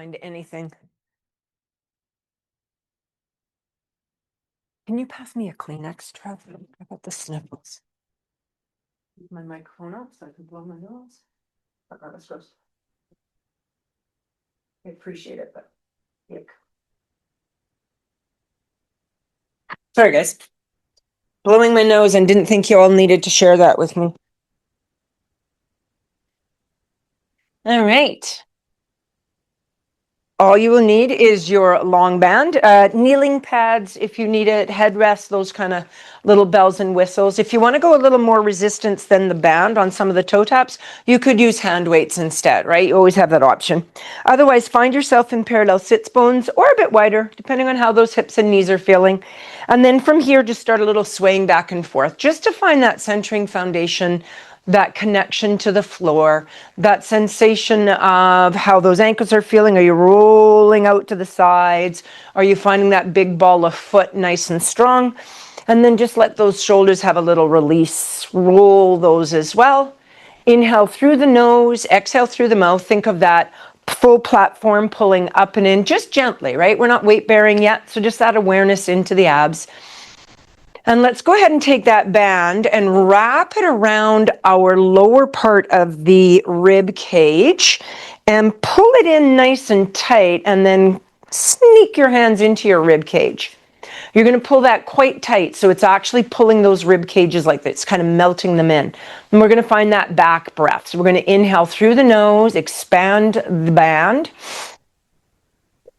find anything. Can you pass me a Kleenex, Trev? I got the sniffles. Keep my microphone up so I can blow my nose. That's gross. I appreciate it, but yuck. Sorry, guys. Blowing my nose and didn't think you all needed to share that with me. All right. All you will need is your long band, kneeling pads if you need it, headrests, those kind of little bells and whistles. If you want to go a little more resistance than the band on some of the toe taps, you could use hand weights instead, right? You always have that option. Otherwise, find yourself in parallel sits bones or a bit wider, depending on how those hips and knees are feeling. And then from here, just start a little swaying back and forth, just to find that centering foundation, that connection to the floor, that sensation of how those ankles are feeling. Are you rolling out to the sides? Are you finding that big ball of foot nice and strong? And then just let those shoulders have a little release. Roll those as well. Inhale through the nose, exhale through the mouth. Think of that full platform pulling up and in, just gently, right? We're not weight bearing yet, so just that awareness into the abs. And let's go ahead and take that band and wrap it around our lower part of the rib cage and pull it in nice and tight, and then sneak your hands into your rib cage. You're going to pull that quite tight, so it's actually pulling those rib cages like this, kind of melting them in. And we're going to find that back breath. So we're going to inhale through the nose, expand the band.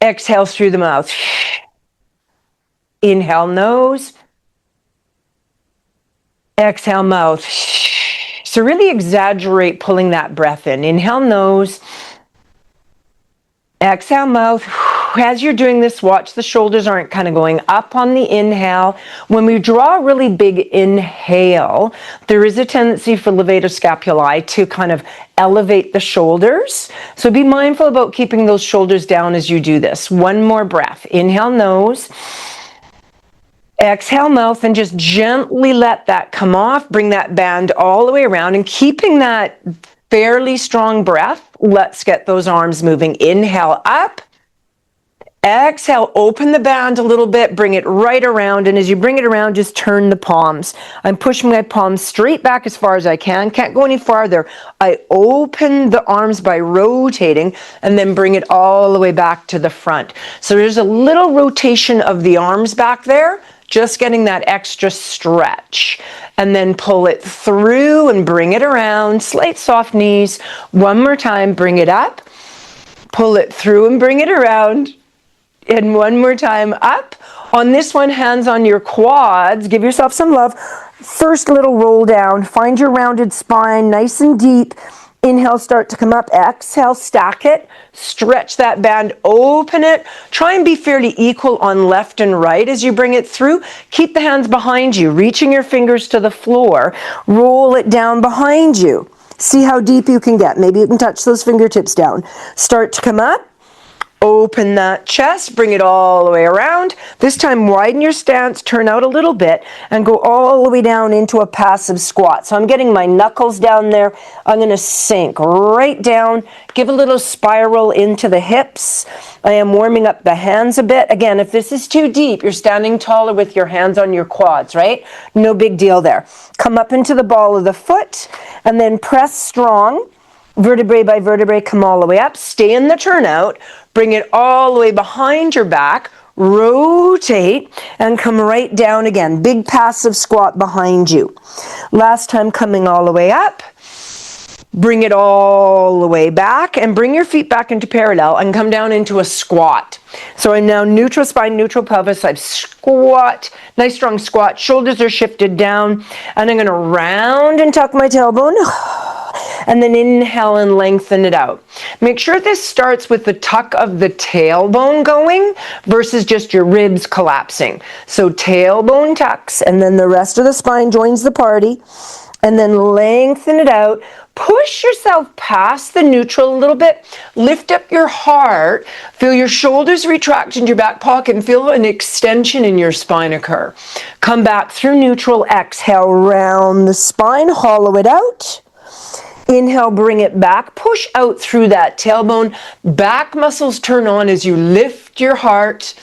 Exhale through the mouth. Inhale nose. Exhale mouth. So really exaggerate pulling that breath in. Inhale nose. Exhale mouth. As you're doing this, watch the shoulders aren't kind of going up on the inhale. When we draw a really big inhale, there is a tendency for levator scapulae to kind of elevate the shoulders. So be mindful about keeping those shoulders down as you do this. One more breath. Inhale nose. Exhale mouth, and just gently let that come off. Bring that band all the way around, and keeping that fairly strong breath, let's get those arms moving. Inhale up. Exhale, open the band a little bit, bring it right around, and as you bring it around, just turn the palms. I'm pushing my palms straight back as far as I can. Can't go any farther. I open the arms by rotating, and then bring it all the way back to the front. So there's a little rotation of the arms back there, just getting that extra stretch. And then pull it through and bring it around. Slight soft knees. One more time, bring it up. Pull it through and bring it around. And one more time, up. On this one, hands on your quads. Give yourself some love. First little roll down. Find your rounded spine, nice and deep. Inhale, start to come up. Exhale, stack it. Stretch that band, open it. Try and be fairly equal on left and right as you bring it through. Keep the hands behind you, reaching your fingers to the floor. Roll it down behind you. See how deep you can get. Maybe you can touch those fingertips down. Start to come up. Open that chest, bring it all the way around. This time, widen your stance, turn out a little bit, and go all the way down into a passive squat. So I'm getting my knuckles down there. I'm going to sink right down, give a little spiral into the hips. I am warming up the hands a bit. Again, if this is too deep, you're standing taller with your hands on your quads, right? No big deal there. Come up into the ball of the foot, and then press strong. Vertebrae by vertebrae, come all the way up. Stay in the turnout. Bring it all the way behind your back. Rotate and come right down again. Big passive squat behind you. Last time, coming all the way up. Bring it all the way back and bring your feet back into parallel and come down into a squat. So I'm now neutral spine, neutral pelvis. I've squat, nice strong squat. Shoulders are shifted down, and I'm going to round and tuck my tailbone. And then inhale and lengthen it out. Make sure this starts with the tuck of the tailbone going versus just your ribs collapsing. So tailbone tucks, and then the rest of the spine joins the party. And then lengthen it out. Push yourself past the neutral a little bit. Lift up your heart. Feel your shoulders retract into your back pocket and feel an extension in your spine occur. Come back through neutral. Exhale, round the spine. Hollow it out. Inhale, bring it back. Push out through that tailbone. Back muscles turn on as you lift your heart.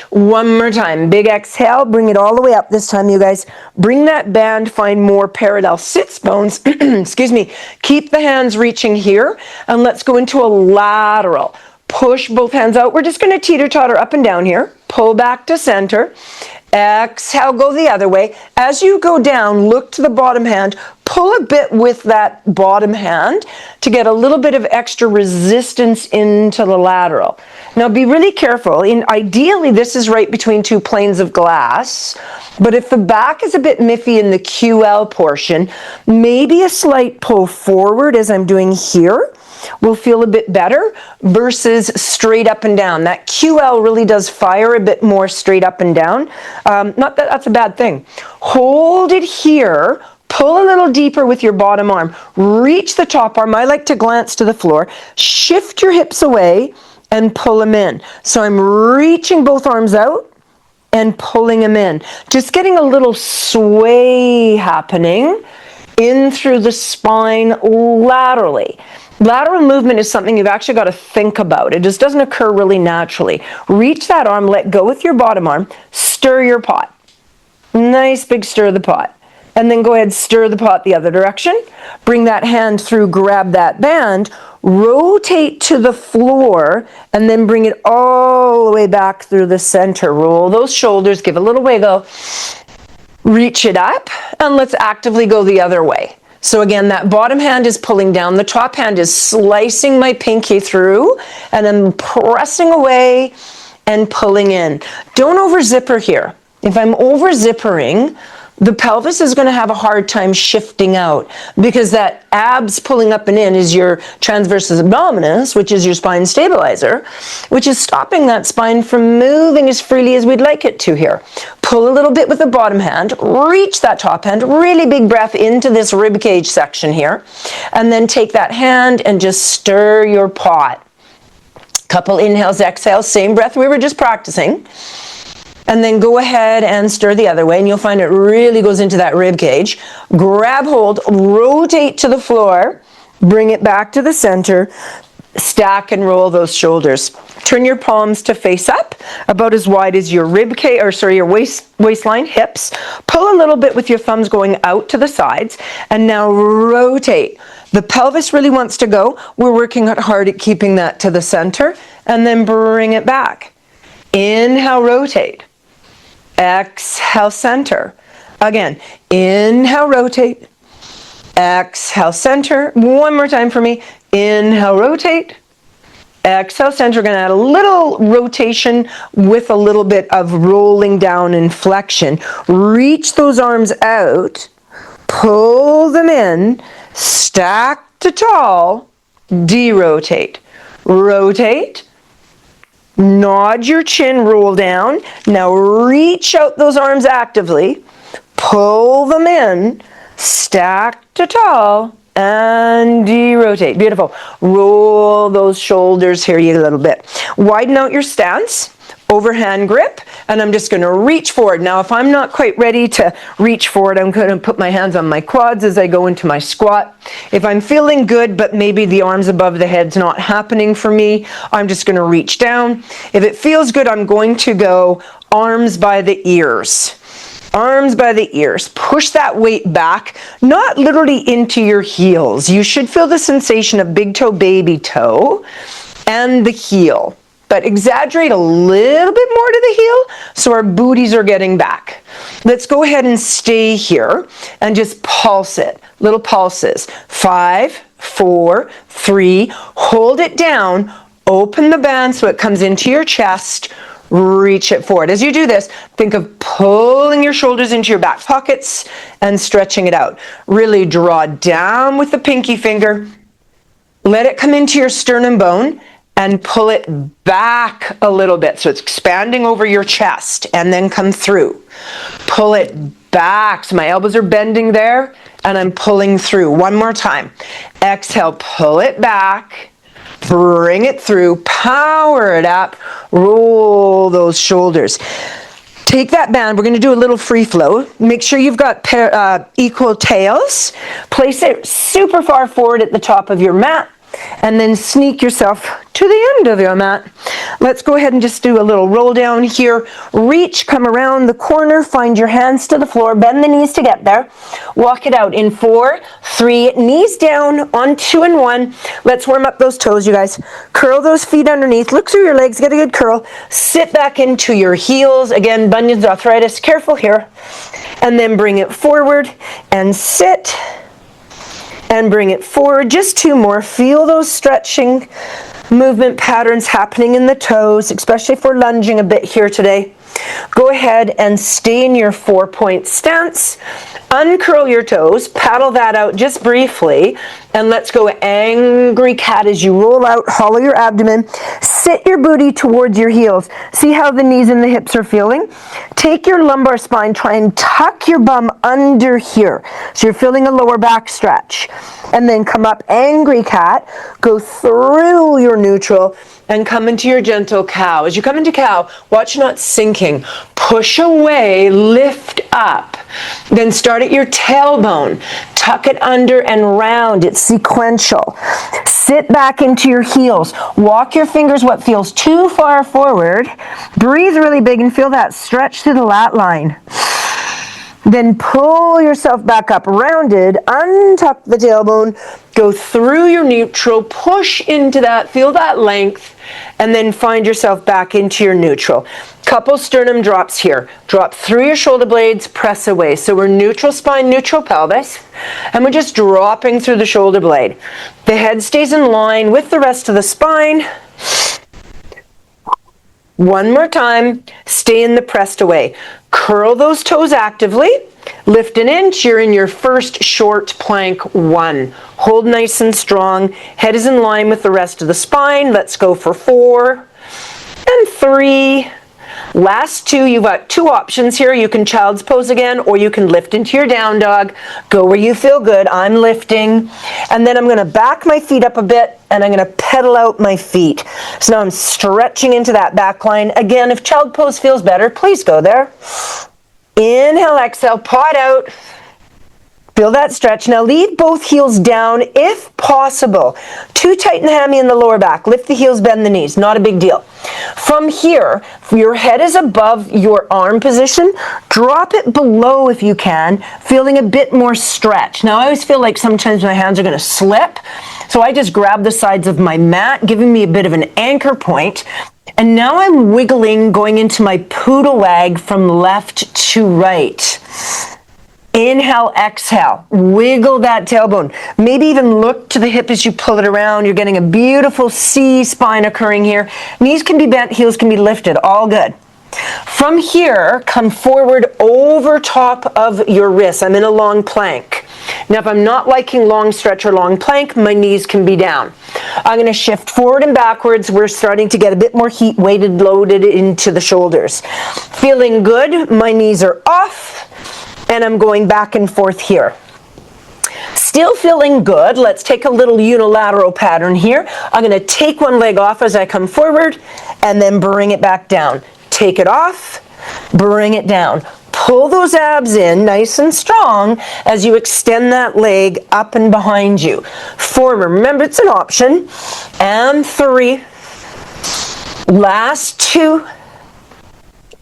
One more time. Big exhale. Bring it all the way up this time, you guys. Bring that band. Find more parallel sits bones. Excuse me. Keep the hands reaching here. And let's go into a lateral. Push both hands out. We're just going to teeter-totter up and down here. Pull back to center. Exhale, go the other way. As you go down, look to the bottom hand. Pull a bit with that bottom hand to get a little bit of extra resistance into the lateral. Now be really careful. Ideally, this is right between two planes of glass. But if the back is a bit miffy in the QL portion, maybe a slight pull forward as I'm doing here will feel a bit better versus straight up and down. That QL really does fire a bit more straight up and down. Not that that's a bad thing. Hold it here. Pull a little deeper with your bottom arm. Reach the top arm. I like to glance to the floor. Shift your hips away and pull them in. So I'm reaching both arms out and pulling them in. Just getting a little sway happening in through the spine laterally. Lateral movement is something you've actually got to think about. It just doesn't occur really naturally. Reach that arm, let go with your bottom arm, stir your pot. Nice big stir of the pot. And then go ahead, stir the pot the other direction. Bring that hand through, grab that band, rotate to the floor, and then bring it all the way back through the center. Roll those shoulders, give a little wiggle. Reach it up, and let's actively go the other way. So again, that bottom hand is pulling down, the top hand is slicing my pinky through, and I'm pressing away and pulling in. Don't over zipper here. If I'm over zippering, the pelvis is going to have a hard time shifting out because that abs pulling up and in is your transversus abdominis, which is your spine stabilizer, which is stopping that spine from moving as freely as we'd like it to here. Pull a little bit with the bottom hand, reach that top hand, really big breath into this rib cage section here, and then take that hand and just stir your pot. Couple inhales, exhales, same breath we were just practicing. And then go ahead and stir the other way, and you'll find it really goes into that rib cage. Grab hold, rotate to the floor, bring it back to the center, stack and roll those shoulders. Turn your palms to face up, about as wide as your rib cage, your waistline, hips. Pull a little bit with your thumbs going out to the sides, and now rotate. The pelvis really wants to go. We're working hard at keeping that to the center, and then bring it back. Inhale, rotate. Exhale, center. Again, inhale, rotate. Exhale, center. One more time for me. Inhale, rotate. Exhale, center. We're going to add a little rotation with a little bit of rolling down and flexion. Reach those arms out. Pull them in. Stack to tall. De-rotate. Rotate. Nod your chin, roll down. Now reach out those arms actively. Pull them in. Stack to tall. And de-rotate. Beautiful. Roll those shoulders here a little bit. Widen out your stance. Overhand grip. And I'm just going to reach forward. Now, if I'm not quite ready to reach forward, I'm going to put my hands on my quads as I go into my squat. If I'm feeling good, but maybe the arms above the head's not happening for me, I'm just going to reach down. If it feels good, I'm going to go arms by the ears. Arms by the ears. Push that weight back, not literally into your heels. You should feel the sensation of big toe, baby toe, and the heel. But exaggerate a little bit more to the heel so our booties are getting back. Let's go ahead and stay here and just pulse it. Little pulses. 5, 4, 3. Hold it down. Open the band so it comes into your chest. Reach it forward. As you do this, think of pulling your shoulders into your back pockets and stretching it out. Really draw down with the pinky finger. Let it come into your sternum bone and pull it back a little bit. So it's expanding over your chest and then come through. Pull it back. So my elbows are bending there and I'm pulling through. One more time. Exhale, pull it back. Bring it through. Power it up. Roll those shoulders. take that band. We're going to do a little free flow. Make sure you've got equal tails. Place it super far forward at the top of your mat, and then sneak yourself to the end of your mat. Let's go ahead and just do a little roll down here. Reach, come around the corner, find your hands to the floor, bend the knees to get there. Walk it out in 4, 3, knees down on 2 and 1. Let's warm up those toes, you guys. Curl those feet underneath. Look through your legs, get a good curl. Sit back into your heels. Again, bunions, arthritis, careful here. And then bring it forward and sit. And bring it forward. Just 2 more. Feel those stretching movement patterns happening in the toes, especially if we're lunging a bit here today. Go ahead and stay in your 4-point stance. Uncurl your toes, paddle that out just briefly, and let's go angry cat as you roll out, hollow your abdomen, sit your booty towards your heels. See how the knees and the hips are feeling? Take your lumbar spine, try and tuck your bum under here. So you're feeling a lower back stretch. And then come up angry cat, go through your neutral, and come into your gentle cow. As you come into cow, watch not sinking. Push away, lift up. Then start at your tailbone. Tuck it under and round. It's sequential. Sit back into your heels. Walk your fingers what feels too far forward. Breathe really big and feel that stretch through the lat line. Then pull yourself back up, rounded, untuck the tailbone, go through your neutral, push into that, feel that length, and then find yourself back into your neutral. Couple sternum drops here. Drop through your shoulder blades, press away. So we're neutral spine, neutral pelvis, and we're just dropping through the shoulder blade. The head stays in line with the rest of the spine. One more time, stay in the pressed away. Curl those toes actively. Lift an inch, you're in your first short plank 1. Hold nice and strong. Head is in line with the rest of the spine. Let's go for 4 and 3. Last 2, you've got 2 options here. You can child's pose again, or you can lift into your down dog. Go where you feel good. I'm lifting. And then I'm going to back my feet up a bit, and I'm going to pedal out my feet. So now I'm stretching into that back line. Again, if child pose feels better, please go there. Inhale, exhale, pot out. Feel that stretch. Now leave both heels down if possible. Too tight in the hammy in the lower back. Lift the heels, bend the knees. Not a big deal. From here, your head is above your arm position. Drop it below if you can, feeling a bit more stretch. Now I always feel like sometimes my hands are going to slip. So I just grab the sides of my mat, giving me a bit of an anchor point. And now I'm wiggling, going into my poodle wag from left to right. Inhale, exhale, wiggle that tailbone. Maybe even look to the hip as you pull it around. You're getting a beautiful C spine occurring here. Knees can be bent, heels can be lifted, all good. From here, come forward over top of your wrists. I'm in a long plank. Now, if I'm not liking long stretch or long plank, my knees can be down. I'm going to shift forward and backwards. We're starting to get a bit more heat weighted, loaded into the shoulders. Feeling good, my knees are off. And I'm going back and forth here. Still feeling good. Let's take a little unilateral pattern here. I'm going to take one leg off as I come forward and then bring it back down. Take it off, bring it down. Pull those abs in nice and strong as you extend that leg up and behind you. Forward. Remember, it's an option. And 3. Last 2.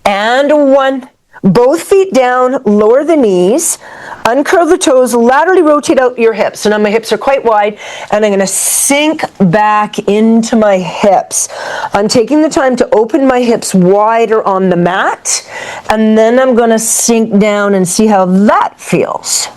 And 1. Both feet down, lower the knees, uncurl the toes, laterally rotate out your hips. So now my hips are quite wide, and I'm going to sink back into my hips. I'm taking the time to open my hips wider on the mat, and then I'm going to sink down and see how that feels.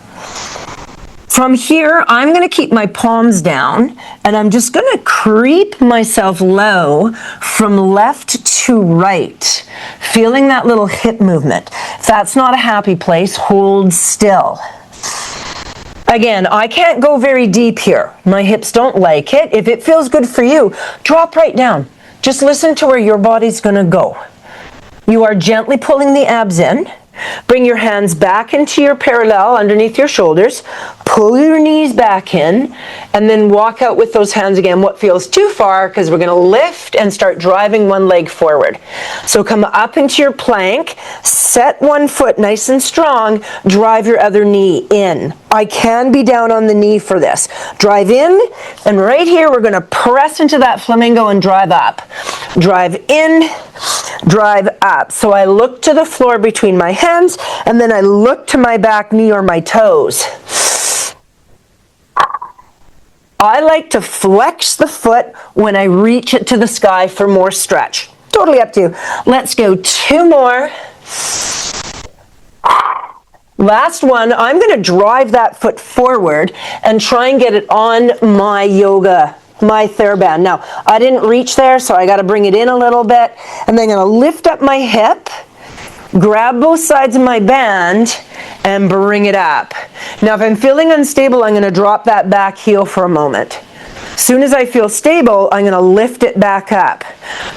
From here, I'm going to keep my palms down, and I'm just going to creep myself low from left to right, feeling that little hip movement. If that's not a happy place, hold still. Again, I can't go very deep here. My hips don't like it. If it feels good for you, drop right down. Just listen to where your body's going to go. You are gently pulling the abs in. Bring your hands back into your parallel underneath your shoulders. pull your knees back in, and then walk out with those hands again. What feels too far, because we're going to lift and start driving one leg forward. So come up into your plank, set one foot nice and strong, drive your other knee in. I can be down on the knee for this. Drive in, and right here we're going to press into that flamingo and drive up. Drive in, drive up. So I look to the floor between my hands, and then I look to my back knee or my toes. I like to flex the foot when I reach it to the sky for more stretch. Totally up to you. Let's go 2 more. Last one, I'm going to drive that foot forward and try and get it on my TheraBand. Now, I didn't reach there, so I got to bring it in a little bit. And then I'm going to lift up my hip, grab both sides of my band, and bring it up. Now, if I'm feeling unstable, I'm going to drop that back heel for a moment. As soon as I feel stable, I'm going to lift it back up.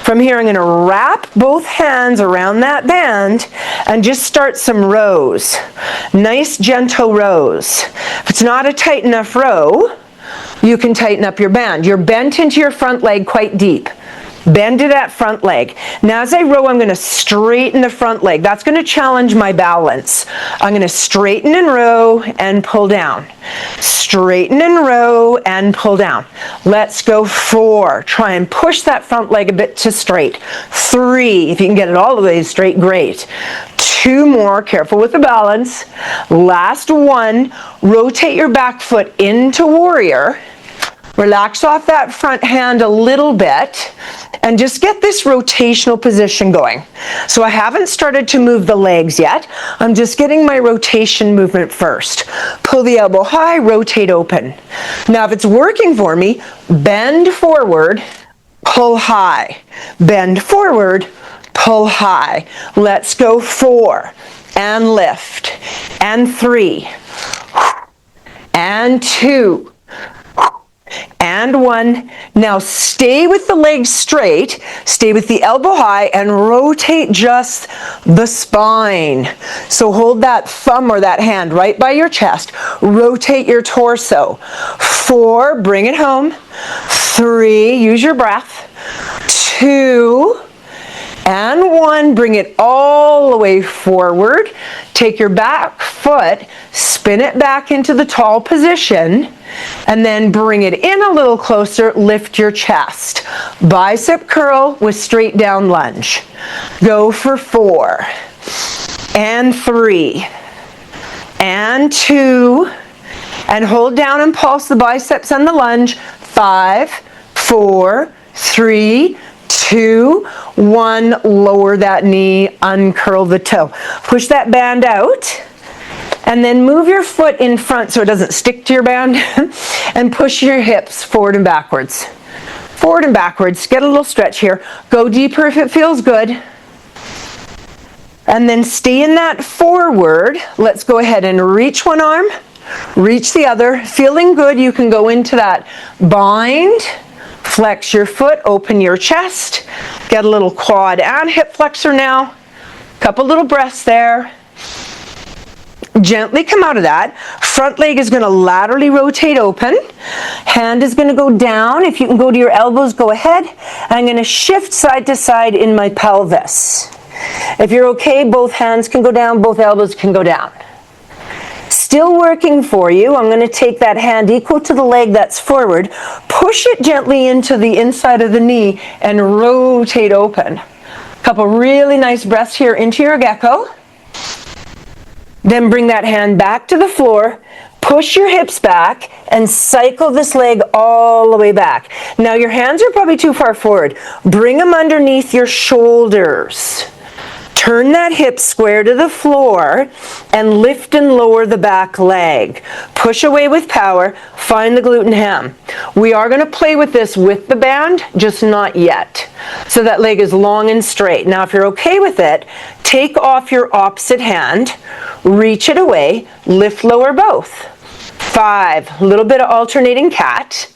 From here, I'm going to wrap both hands around that band and just start some rows. Nice, gentle rows. If it's not a tight enough row, you can tighten up your band. You're bent into your front leg quite deep. Bend to that front leg. Now as I row, I'm going to straighten the front leg. That's going to challenge my balance. I'm going to straighten and row and pull down. Straighten and row and pull down. Let's go 4. Try and push that front leg a bit to straight. 3. If you can get it all the way straight, great. 2 more. Careful with the balance. Last one. Rotate your back foot into warrior. Relax off that front hand a little bit and just get this rotational position going. So I haven't started to move the legs yet. I'm just getting my rotation movement first. Pull the elbow high, rotate open. Now if it's working for me, bend forward, pull high. Bend forward, pull high. Let's go 4 and lift. And 3 and 2 and 1. Now stay with the legs straight, stay with the elbow high, and rotate just the spine. So hold that thumb or that hand right by your chest. Rotate your torso. 4, bring it home. 3, use your breath. 2 and 1, bring it all the way forward. Take your back foot, spin it back into the tall position, and then bring it in a little closer, lift your chest. Bicep curl with straight down lunge. Go for 4, and 3, and 2, and hold down and pulse the biceps and the lunge. 5, 4, 3, 2, 1, lower that knee, uncurl the toe. Push that band out, and then move your foot in front so it doesn't stick to your band, and push your hips forward and backwards. Forward and backwards. Get a little stretch here. Go deeper if it feels good. And then stay in that forward. Let's go ahead and reach one arm, reach the other. Feeling good, you can go into that bind. Flex your foot, open your chest. Get a little quad and hip flexor now. Couple little breaths there. Gently come out of that. Front leg is going to laterally rotate open. Hand is going to go down. If you can go to your elbows, go ahead. I'm going to shift side to side in my pelvis. If you're okay, both hands can go down, both elbows can go down. Still working for you. I'm going to take that hand equal to the leg that's forward, push it gently into the inside of the knee, and rotate open. Couple really nice breaths here into your gecko. Then bring that hand back to the floor, push your hips back, and cycle this leg all the way back. Now your hands are probably too far forward. Bring them underneath your shoulders. Turn that hip square to the floor and lift and lower the back leg. Push away with power, find the glute and ham. We are going to play with this with the band, just not yet. So that leg is long and straight. Now if you're okay with it, take off your opposite hand, reach it away, lift, lower both. 5, a little bit of alternating cat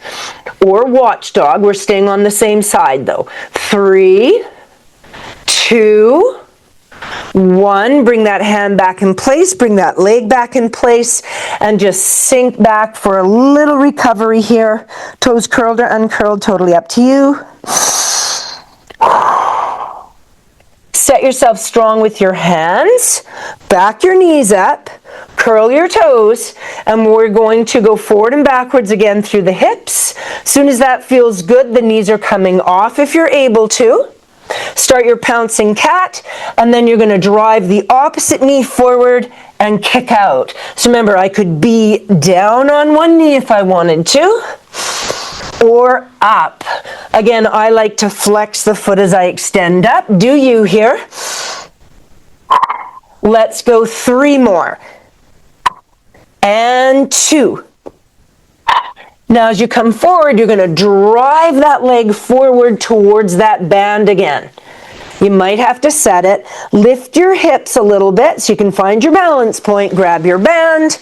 or watchdog. We're staying on the same side though. 3, 2, 1, bring that hand back in place, bring that leg back in place, and just sink back for a little recovery here. Toes curled or uncurled, totally up to you. Set yourself strong with your hands, back your knees up, curl your toes, and we're going to go forward and backwards again through the hips. As soon as that feels good, the knees are coming off if you're able to. Start your pouncing cat, and then you're going to drive the opposite knee forward and kick out. So remember, I could be down on one knee if I wanted to, or up. Again, I like to flex the foot as I extend up. Do you here? Let's go 3 more. And 2. Now as you come forward, you're going to drive that leg forward towards that band again. You might have to set it. Lift your hips a little bit so you can find your balance point. Grab your band.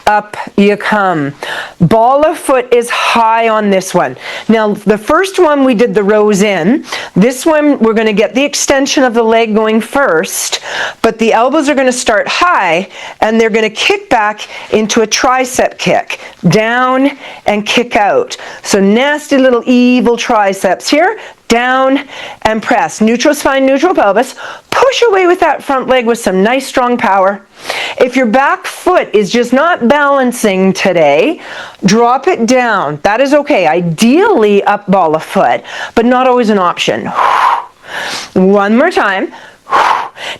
Up you come. Ball of foot is high on this one. Now, the first one we did the rows in. This one we're going to get the extension of the leg going first, but the elbows are going to start high and they're going to kick back into a tricep kick. Down and kick out. So nasty little evil triceps here. Down and press. Neutral spine, neutral pelvis. Push away with that front leg with some nice strong power. If your back foot is just not balancing today, drop it down. That is okay. Ideally up ball of foot, but not always an option. One more time.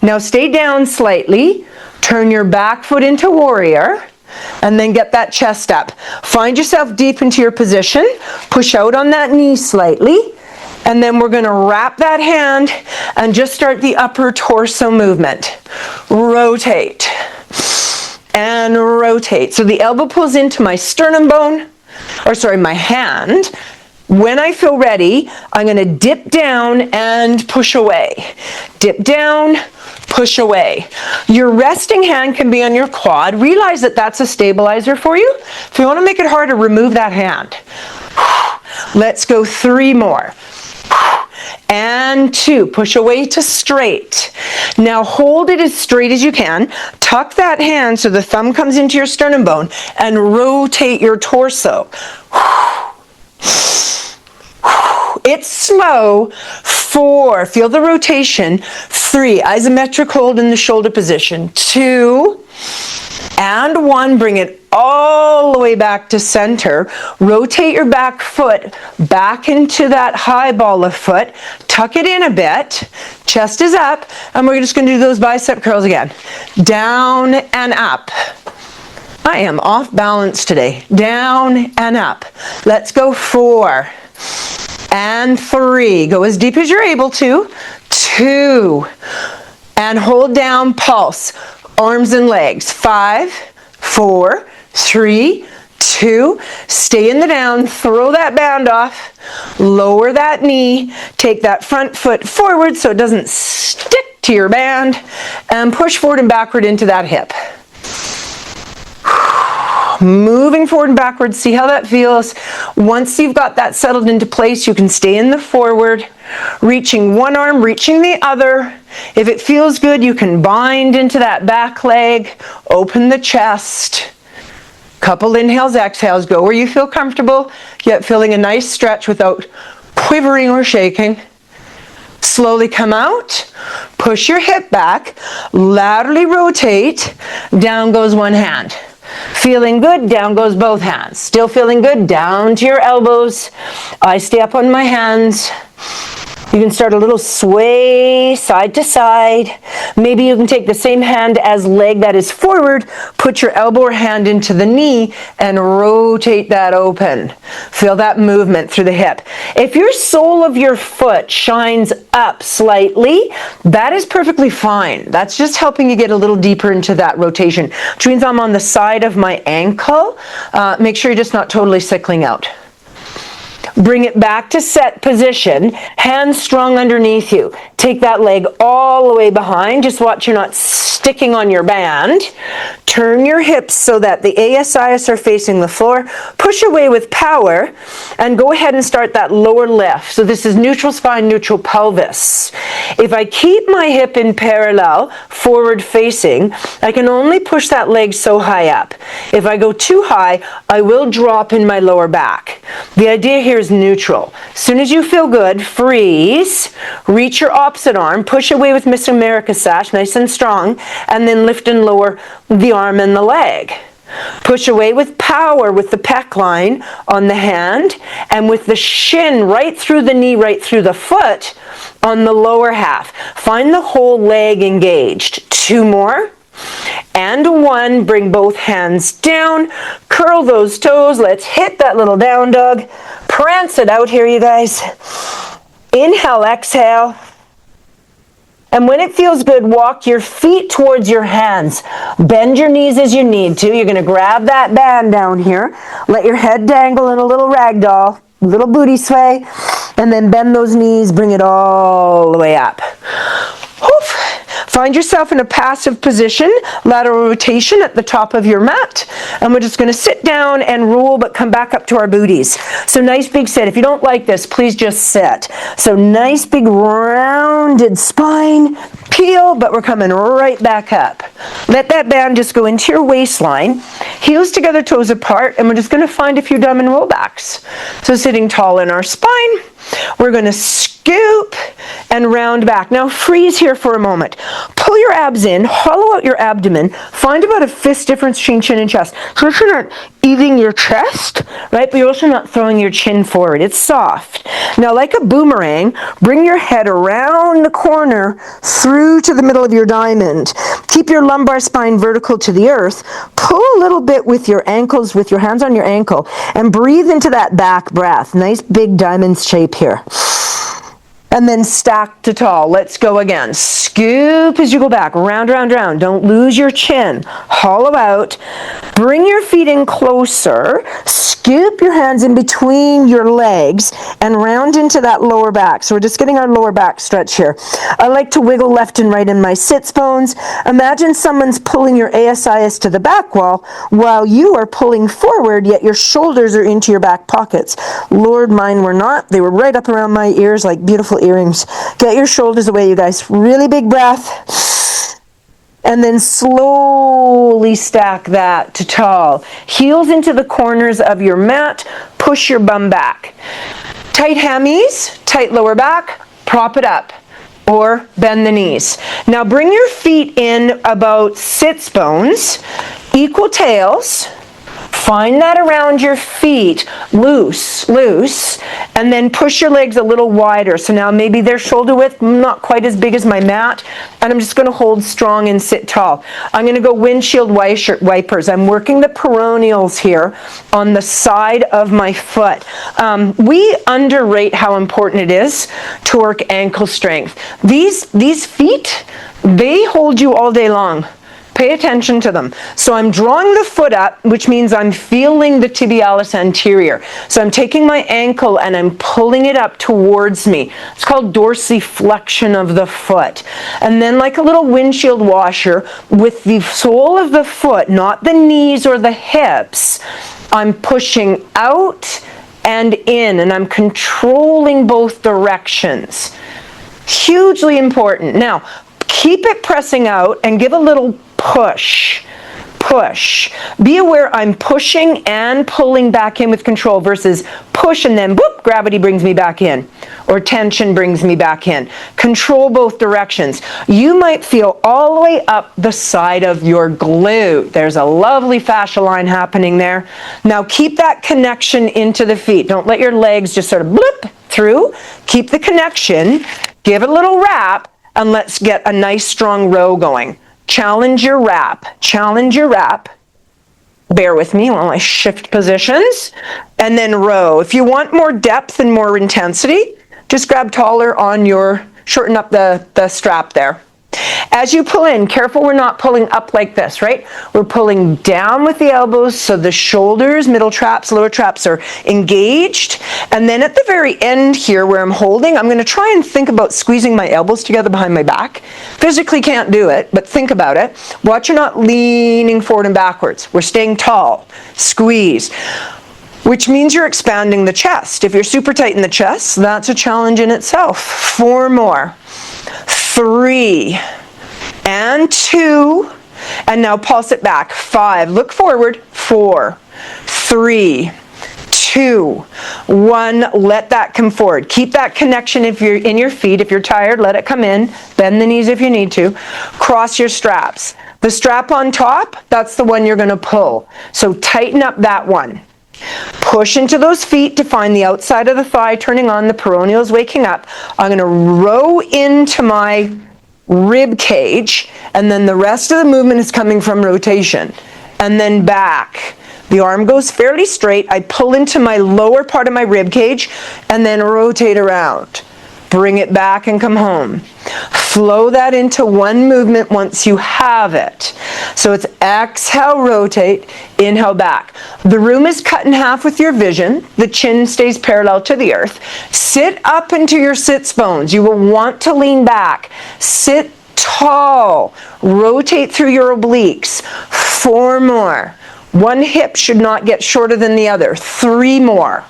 Now stay down slightly. Turn your back foot into warrior. And then get that chest up. Find yourself deep into your position. Push out on that knee slightly. And then we're going to wrap that hand and just start the upper torso movement. Rotate. And rotate. So the elbow pulls into my sternum bone, my hand. When I feel ready, I'm going to dip down and push away. Dip down, push away. Your resting hand can be on your quad. Realize that that's a stabilizer for you. If you want to make it harder, remove that hand. Let's go 3 more. And 2. Push away to straight. Now hold it as straight as you can. Tuck that hand so the thumb comes into your sternum bone and rotate your torso. It's slow. 4. Feel the rotation. 3. Isometric hold in the shoulder position. 2. And 1. Bring it all the way back to center. Rotate your back foot back into that high ball of foot. Tuck it in a bit. Chest is up. And we're just going to do those bicep curls again. Down and up. I am off balance today. Down and up. Let's go 4. And 3. Go as deep as you're able to. 2. And hold down, pulse. Arms and legs. 5, 4, 3, 2. Stay in the down. Throw that band off. Lower that knee. Take that front foot forward so it doesn't stick to your band. And push forward and backward into that hip. Moving forward and backwards, see how that feels. Once you've got that settled into place, you can stay in the forward, reaching one arm, reaching the other. If it feels good, you can bind into that back leg, open the chest. Couple inhales, exhales, go where you feel comfortable, yet feeling a nice stretch without quivering or shaking. Slowly come out, push your hip back, laterally rotate, down goes one hand. Feeling good, down goes both hands. Still feeling good, down to your elbows. I stay up on my hands. You can start a little sway side to side. Maybe you can take the same hand as leg that is forward, put your elbow or hand into the knee and rotate that open. Feel that movement through the hip. If your sole of your foot shines up slightly, that is perfectly fine. That's just helping you get a little deeper into that rotation. Which means I'm on the side of my ankle. Make sure you're just not totally cycling out. Bring it back to set position, hands strong underneath you. Take that leg all the way behind. Just watch you're not sticking on your band. Turn your hips so that the ASIS are facing the floor. Push away with power and go ahead and start that lower lift. So this is neutral spine, neutral pelvis. If I keep my hip in parallel, forward facing, I can only push that leg so high up. If I go too high, I will drop in my lower back. The idea here is neutral. As soon as you feel good, freeze, reach your opposite arm, push away with Miss America sash, nice and strong, and then lift and lower the arm and the leg. Push away with power with the pec line on the hand and with the shin right through the knee, right through the foot on the lower half. Find the whole leg engaged. 2 more. And 1. Bring both hands down. Curl those toes. Let's hit that little down dog. Prance it out here, you guys. Inhale, exhale. And when it feels good, walk your feet towards your hands. Bend your knees as you need to. You're going to grab that band down here. Let your head dangle in a little ragdoll, little booty sway, and then bend those knees, bring it all the way up. Oof. Find yourself in a passive position, lateral rotation at the top of your mat, and we're just going to sit down and roll but come back up to our booties. So nice big sit. If you don't like this, please just sit. So nice big rounded spine, peel, but we're coming right back up. Let that band just go into your waistline, heels together, toes apart, and we're just going to find a few diamond rollbacks. So sitting tall in our spine, we're going to scoop and round back. Now freeze here for a moment. Pull your abs in, hollow out your abdomen, find about a fist difference between chin and chest. So you're not eating your chest, right? But you're also not throwing your chin forward. It's soft. Now like a boomerang, bring your head around the corner through to the middle of your diamond. Keep your lumbar spine vertical to the earth. Pull a little bit with your ankles, with your hands on your ankle, and breathe into that back breath. Nice big diamond shape here. And then stack to tall. Let's go again. Scoop as you go back. Round, round, round. Don't lose your chin. Hollow out. Bring your feet in closer. Scoop your hands in between your legs and round into that lower back. So we're just getting our lower back stretch here. I like to wiggle left and right in my sits bones. Imagine someone's pulling your ASIS to the back wall while you are pulling forward, yet your shoulders are into your back pockets. Lord, mine were not. They were right up around my ears like beautiful earrings. Get your shoulders away, you guys. Really big breath. And then slowly stack that to tall. Heels into the corners of your mat. Push your bum back. Tight hammies, tight lower back. Prop it up or bend the knees. Now bring your feet in about sits bones. Equal tails. Find that around your feet, loose, loose, and then push your legs a little wider. So now maybe they're shoulder width, not quite as big as my mat, and I'm just going to hold strong and sit tall. I'm going to go windshield wipers. I'm working the peroneals here on the side of my foot. We underrate how important it is to work ankle strength. These feet, they hold you all day long. Pay attention to them. So I'm drawing the foot up, which means I'm feeling the tibialis anterior. So I'm taking my ankle and I'm pulling it up towards me. It's called dorsiflexion of the foot. And then like a little windshield washer with the sole of the foot, not the knees or the hips, I'm pushing out and in, and I'm controlling both directions. Hugely important. Now, keep it pressing out and give a little push. Push. Be aware I'm pushing and pulling back in with control versus push and then whoop, gravity brings me back in, or tension brings me back in. Control both directions. You might feel all the way up the side of your glute. There's a lovely fascia line happening there. Now keep that connection into the feet. Don't let your legs just sort of blip through. Keep the connection. Give it a little wrap. And let's get a nice strong row going. Challenge your wrap. Challenge your wrap. Bear with me while I shift positions. And then row. If you want more depth and more intensity, just grab taller on your, shorten up the strap there. As you pull in, careful we're not pulling up like this, right? We're pulling down with the elbows so the shoulders, middle traps, lower traps are engaged. And then at the very end here where I'm holding, I'm going to try and think about squeezing my elbows together behind my back. Physically can't do it, but think about it. Watch you're not leaning forward and backwards. We're staying tall. Squeeze. Which means you're expanding the chest. If you're super tight in the chest, that's a challenge in itself. 4 more. 3 and 2, and now pulse it back. 5, look forward. 4, 3, 2, 1, let that come forward. Keep that connection if you're in your feet. If you're tired, let it come in. Bend the knees if you need to. Cross your straps. The strap on top, that's the one you're going to pull. So tighten up that one. Push into those feet to find the outside of the thigh, turning on, the peroneals waking up. I'm going to row into my rib cage, and then the rest of the movement is coming from rotation. And then back. The arm goes fairly straight. I pull into my lower part of my rib cage, and then rotate around. Bring it back and come home. Flow that into one movement once you have it. So it's exhale, rotate, inhale back. The room is cut in half with your vision. The chin stays parallel to the earth. Sit up into your sits bones. You will want to lean back. Sit tall. Rotate through your obliques. 4 more. One hip should not get shorter than the other. 3 more.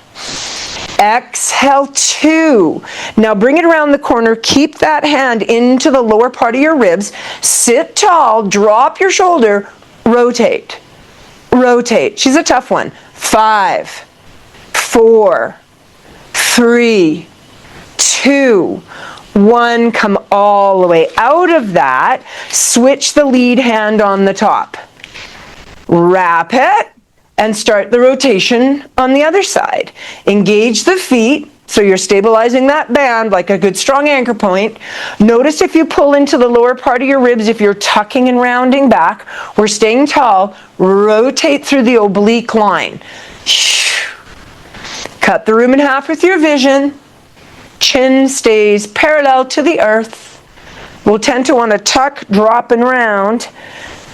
Exhale, 2. Now bring it around the corner. Keep that hand into the lower part of your ribs. Sit tall. Drop your shoulder. Rotate. Rotate. She's a tough one. 5, 4, 3, 2, 1. Come all the way out of that. Switch the lead hand on the top. Wrap it. And start the rotation on the other side. Engage the feet, so you're stabilizing that band like a good strong anchor point. Notice if you pull into the lower part of your ribs, if you're tucking and rounding back, we're staying tall. Rotate through the oblique line. Cut the room in half with your vision. Chin stays parallel to the earth. We'll tend to want to tuck, drop, and round.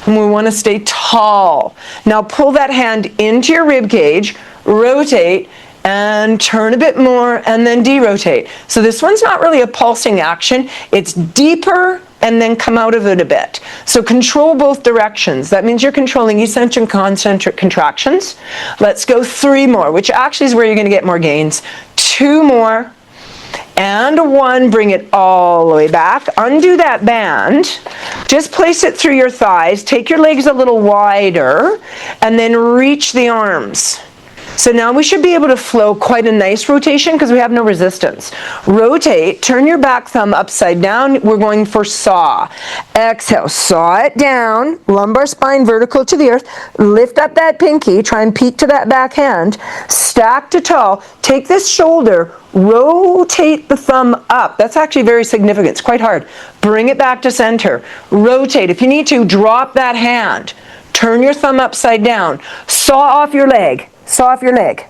And we want to stay tall. Now pull that hand into your rib cage, rotate, and turn a bit more, and then derotate. So this one's not really a pulsing action. It's deeper, and then come out of it a bit. So control both directions. That means you're controlling eccentric and concentric contractions. Let's go 3 more, which actually is where you're going to get more gains. 2 more. And 1, bring it all the way back. Undo that band. Just place it through your thighs. Take your legs a little wider, and then reach the arms. So now we should be able to flow quite a nice rotation because we have no resistance. Rotate, turn your back thumb upside down. We're going for saw. Exhale, saw it down, lumbar spine vertical to the earth. Lift up that pinky, try and peek to that back hand. Stack to tall. Take this shoulder, rotate the thumb up. That's actually very significant. It's quite hard. Bring it back to center. Rotate. If you need to, drop that hand. Turn your thumb upside down. Saw off your leg. Saw off your leg.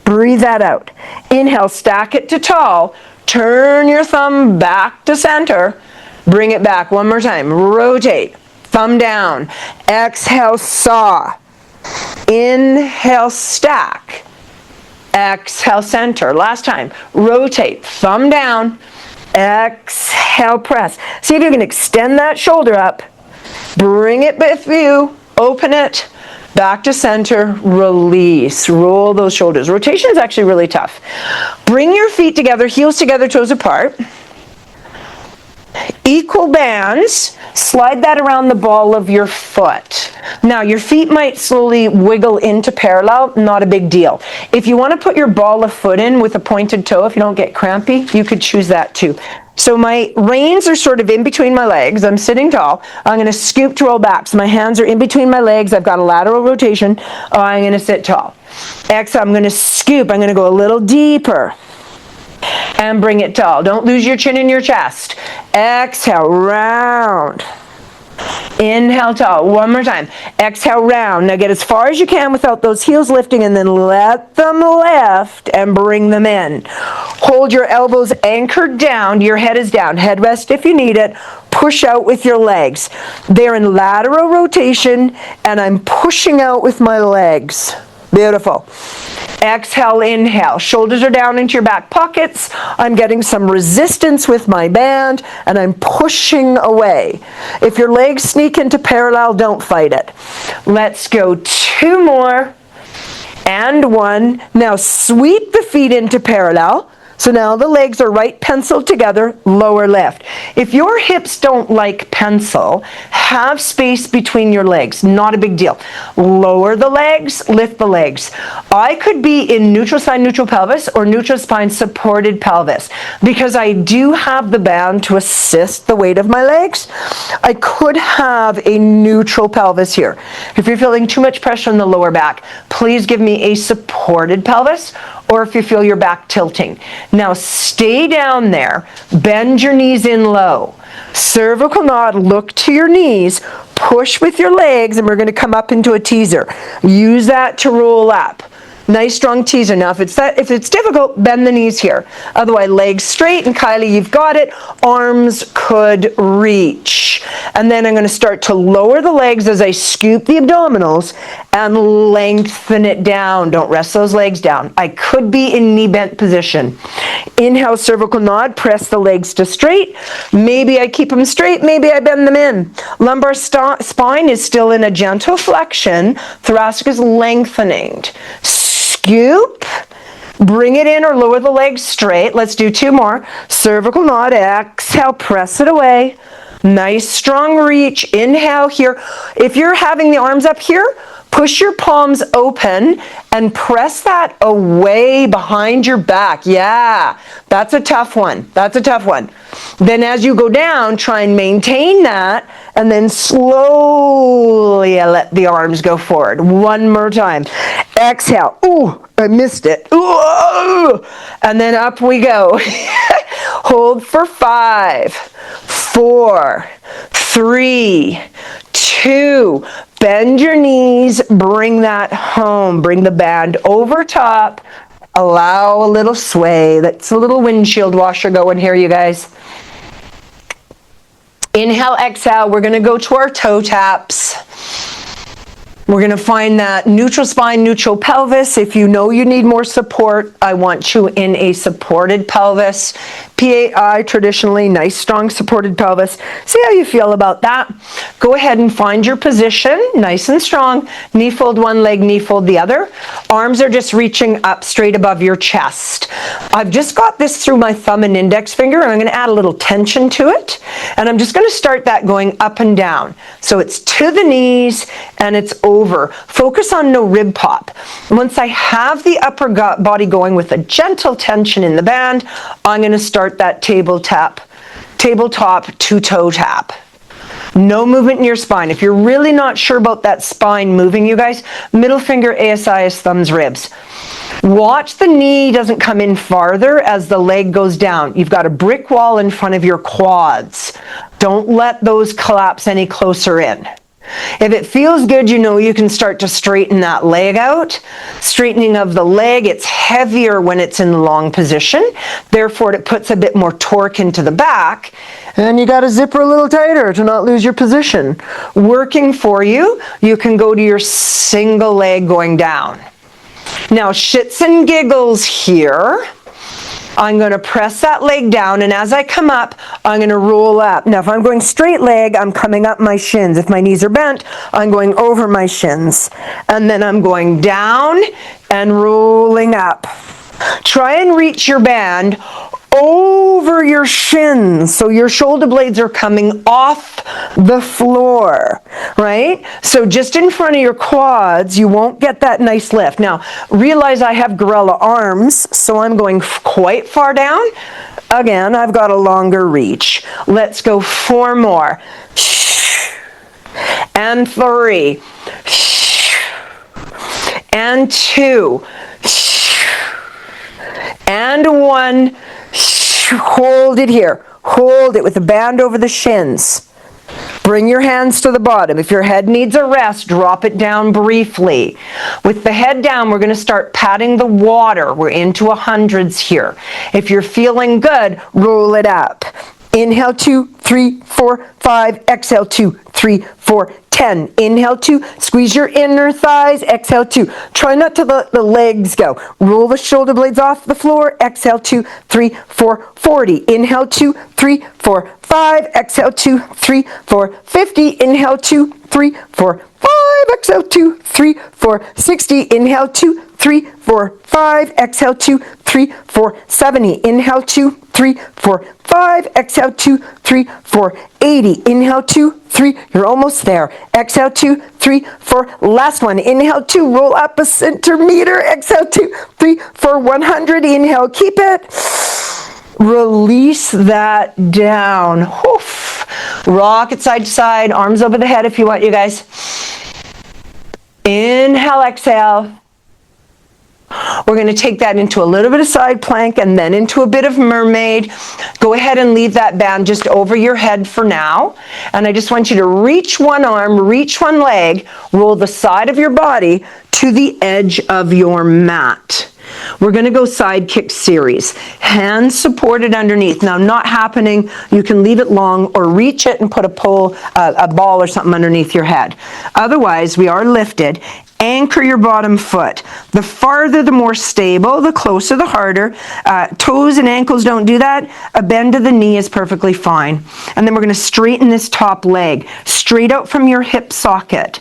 Breathe that out. Inhale, stack it to tall. Turn your thumb back to center. Bring it back one more time. Rotate. Thumb down. Exhale, saw. Inhale, stack. Exhale, center. Last time. Rotate. Thumb down. Exhale, press. See if you can extend that shoulder up. Bring it with you. Open it. Back to center, release, roll those shoulders. Rotation is actually really tough. Bring your feet together, heels together, toes apart. Equal bands, slide that around the ball of your foot. Now your feet might slowly wiggle into parallel, not a big deal. If you want to put your ball of foot in with a pointed toe, if you don't get crampy, you could choose that too. So my reins are sort of in between my legs. I'm sitting tall. I'm going to scoop to roll back. So my hands are in between my legs. I've got a lateral rotation. I'm going to sit tall. Exhale, I'm going to scoop. I'm going to go a little deeper. And bring it tall. Don't lose your chin in your chest. Exhale, round. Inhale, tall. One more time. Exhale, round. Now get as far as you can without those heels lifting, and then let them lift and bring them in. Hold your elbows anchored down. Your head is down. Head rest if you need it. Push out with your legs. They're in lateral rotation, and I'm pushing out with my legs. Beautiful. Exhale, inhale. Shoulders are down into your back pockets. I'm getting some resistance with my band, and I'm pushing away. If your legs sneak into parallel, don't fight it. Let's go 2 more. And 1. Now sweep the feet into parallel. So now the legs are right penciled together, lower lift. If your hips don't like pencil, have space between your legs, not a big deal. Lower the legs, lift the legs. I could be in neutral spine, neutral pelvis, or neutral spine, supported pelvis. Because I do have the band to assist the weight of my legs, I could have a neutral pelvis here. If you're feeling too much pressure on the lower back, please give me a supported pelvis, or if you feel your back tilting. Now stay down there, bend your knees in low. Cervical nod, look to your knees, push with your legs, and we're going to come up into a teaser. Use that to roll up. Nice strong teaser. Now if it's difficult, bend the knees here. Otherwise, legs straight, and Kylie, you've got it. Arms could reach. And then I'm going to start to lower the legs as I scoop the abdominals and lengthen it down. Don't rest those legs down. I could be in knee bent position. Inhale, cervical nod, press the legs to straight. Maybe I keep them straight, maybe I bend them in. Lumbar spine is still in a gentle flexion. Thoracic is lengthening. Scoop, bring it in or lower the legs straight. Let's do 2 more. Cervical nod, exhale, press it away. Nice strong reach. Inhale here. If you're having the arms up here, push your palms open and press that away behind your back. Yeah, that's a tough one. That's a tough one. Then as you go down, try and maintain that, and then slowly let the arms go forward. 1 more time. Exhale. Ooh, I missed it. Ooh, and then up we go. Hold for 5, 4, 3, 2. Bend your knees, bring that home. Bring the band over top. Allow a little sway. That's a little windshield washer going here, you guys. Inhale, exhale. We're going to go to our toe taps. We're going to find that neutral spine, neutral pelvis. If you know you need more support, I want you in a supported pelvis. PAI, traditionally, nice, strong, supported pelvis. See how you feel about that. Go ahead and find your position, nice and strong. Knee fold one leg, knee fold the other. Arms are just reaching up straight above your chest. I've just got this through my thumb and index finger, and I'm going to add a little tension to it. And I'm just going to start that going up and down. So it's to the knees, and it's over. Focus on no rib pop. Once I have the upper body going with a gentle tension in the band, I'm going to start that tabletop to toe tap. No movement in your spine. If you're really not sure about that spine moving, you guys, middle finger ASI is thumbs ribs. Watch the knee doesn't come in farther as the leg goes down. You've got a brick wall in front of your quads. Don't let those collapse any closer in. If it feels good, you know you can start to straighten that leg out. Straightening of the leg, it's heavier when it's in long position. Therefore, it puts a bit more torque into the back. And you got to zipper a little tighter to not lose your position. Working for you, you can go to your single leg going down. Now, shits and giggles here. I'm going to press that leg down, and as I come up, I'm going to roll up. Now, if I'm going straight leg, I'm coming up my shins. If my knees are bent, I'm going over my shins. And then I'm going down and rolling up. Try and reach your band over your shins, so your shoulder blades are coming off the floor, right? So just in front of your quads, you won't get that nice lift. Now, realize I have gorilla arms, so I'm going quite far down. Again, I've got a longer reach. Let's go 4 more. And 3. And 2. And 1. Hold it here. Hold it with the band over the shins. Bring your hands to the bottom. If your head needs a rest, drop it down briefly. With the head down, we're going to start patting the water. We're into 100s here. If you're feeling good, roll it up. Inhale 2, 3, 4, 5. Exhale 2, 3, 4, 10. Inhale 2, squeeze your inner thighs. Exhale 2. Try not to let the legs go. Roll the shoulder blades off the floor. Exhale 2, 3, 4, 40. Inhale 2, 3, 4, 5. Exhale 2, 3, 4, 50. Inhale 2, 3, 4, 5. Exhale 2, 3, 4, 60. Inhale 2, 3, 4, 5. Exhale 2, 3, 4, 70. Inhale 2, 3, 4, 5. Exhale 2, 3, 4, 80. Inhale 2, 3. You're almost there. Exhale 2, 3, 4. Last one. Inhale 2. Roll up a centimeter. Exhale 2, 3, 4, 100. Inhale. Keep it. Release that down. Oof. Rock it side to side. Arms over the head if you want, you guys. Inhale, exhale. We're going to take that into a little bit of side plank and then into a bit of mermaid. Go ahead and leave that band just over your head for now. And I just want you to reach one arm, reach one leg, roll the side of your body to the edge of your mat. We're going to go side kick series. Hands supported underneath. Now, not happening. You can leave it long or reach it and put a ball or something underneath your head. Otherwise, we are lifted. Anchor your bottom foot. The farther, the more stable. The closer, the harder. Toes and ankles don't do that. A bend of the knee is perfectly fine. And then we're going to straighten this top leg. Straight out from your hip socket.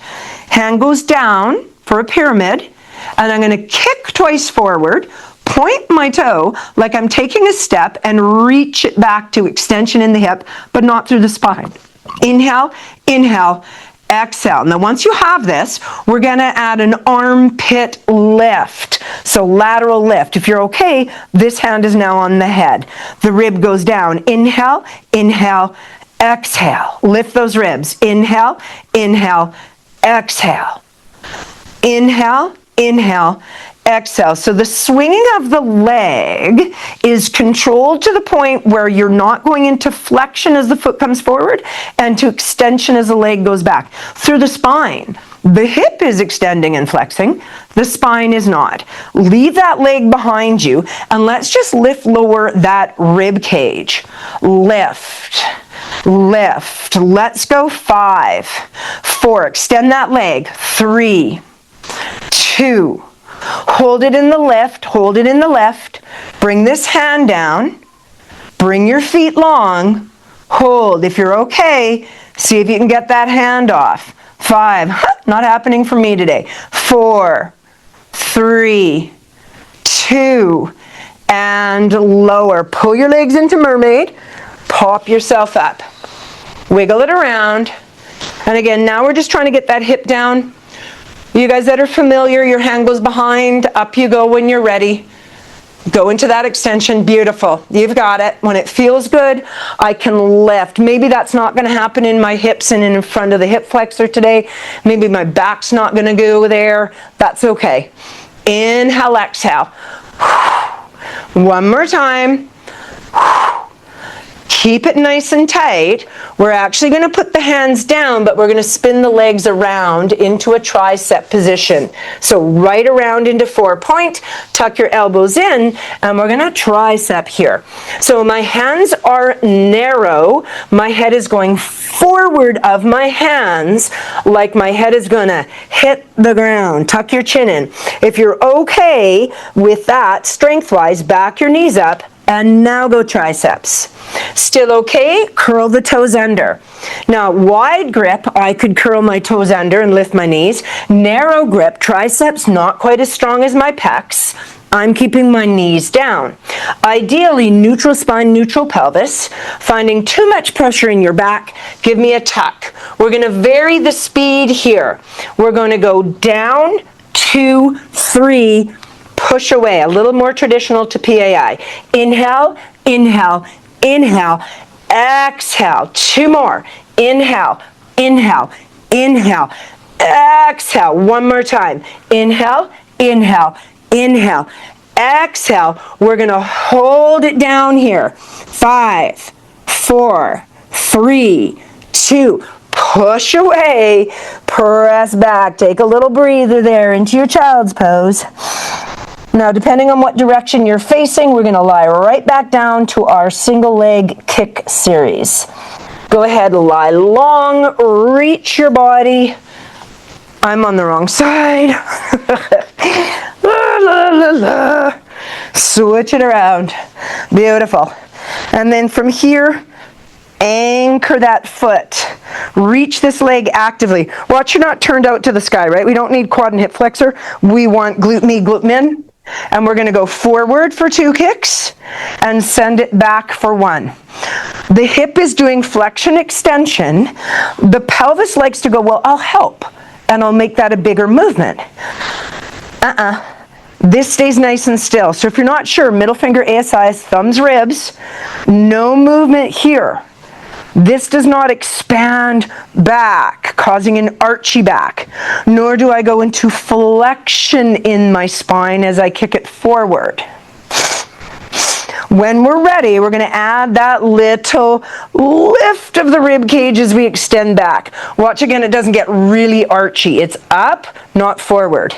Hand goes down for a pyramid. And I'm going to kick twice forward. Point my toe like I'm taking a step and reach it back to extension in the hip, but not through the spine. Inhale, inhale. Exhale. Now, once you have this, we're going to add an armpit lift. So lateral lift. If you're okay, this hand is now on the head. The rib goes down. Inhale, inhale, exhale. Lift those ribs. Inhale, inhale, exhale. Inhale, inhale, exhale. So the swinging of the leg is controlled to the point where you're not going into flexion as the foot comes forward and to extension as the leg goes back. Through the spine, the hip is extending and flexing. The spine is not. Leave that leg behind you and let's just lower that rib cage. Lift. Lift. Let's go 5, 4. Extend that leg. 3, 2. Hold it in the lift, hold it in the left. Bring this hand down. Bring your feet long. Hold. If you're okay, see if you can get that hand off. 5, not happening for me today. 4, 3, 2, and lower. Pull your legs into mermaid. Pop yourself up. Wiggle it around. And again, now we're just trying to get that hip down. You guys that are familiar, your hand goes behind, up you go when you're ready. Go into that extension, beautiful. You've got it. When it feels good, I can lift. Maybe that's not going to happen in my hips and in front of the hip flexor today. Maybe my back's not going to go there. That's okay. Inhale, exhale. One more time. Keep it nice and tight. We're actually going to put the hands down, but we're going to spin the legs around into a tricep position. So right around into 4-point, tuck your elbows in, and we're going to tricep here. So my hands are narrow. My head is going forward of my hands like my head is going to hit the ground. Tuck your chin in. If you're okay with that, strength-wise, back your knees up. And now go triceps. Still okay? Curl the toes under. Now, wide grip, I could curl my toes under and lift my knees. Narrow grip, triceps not quite as strong as my pecs. I'm keeping my knees down. Ideally, neutral spine, neutral pelvis. Finding too much pressure in your back, give me a tuck. We're going to vary the speed here. We're going to go down, 2, 3, push away, a little more traditional to PAI. Inhale, inhale, inhale, exhale. 2 more. Inhale, inhale, inhale, exhale. 1 more time. Inhale, inhale, inhale, exhale. We're going to hold it down here. 5, 4, 3, 2. Push away, press back. Take a little breather there into your child's pose. Now, depending on what direction you're facing, we're going to lie right back down to our single leg kick series. Go ahead, lie long, reach your body. I'm on the wrong side. La, la, la, la. Switch it around. Beautiful. And then from here, anchor that foot. Reach this leg actively. Watch you're not turned out to the sky, right? We don't need quad and hip flexor. We want glute me, glute min. And we're going to go forward for 2 kicks and send it back for 1. The hip is doing flexion extension. The pelvis likes to go, well, I'll help. And I'll make that a bigger movement. This stays nice and still. So if you're not sure, middle finger ASIs, thumbs ribs, no movement here. This does not expand back, causing an archy back, nor do I go into flexion in my spine as I kick it forward. When we're ready, we're going to add that little lift of the rib cage as we extend back. Watch again, it doesn't get really archy. It's up, not forward.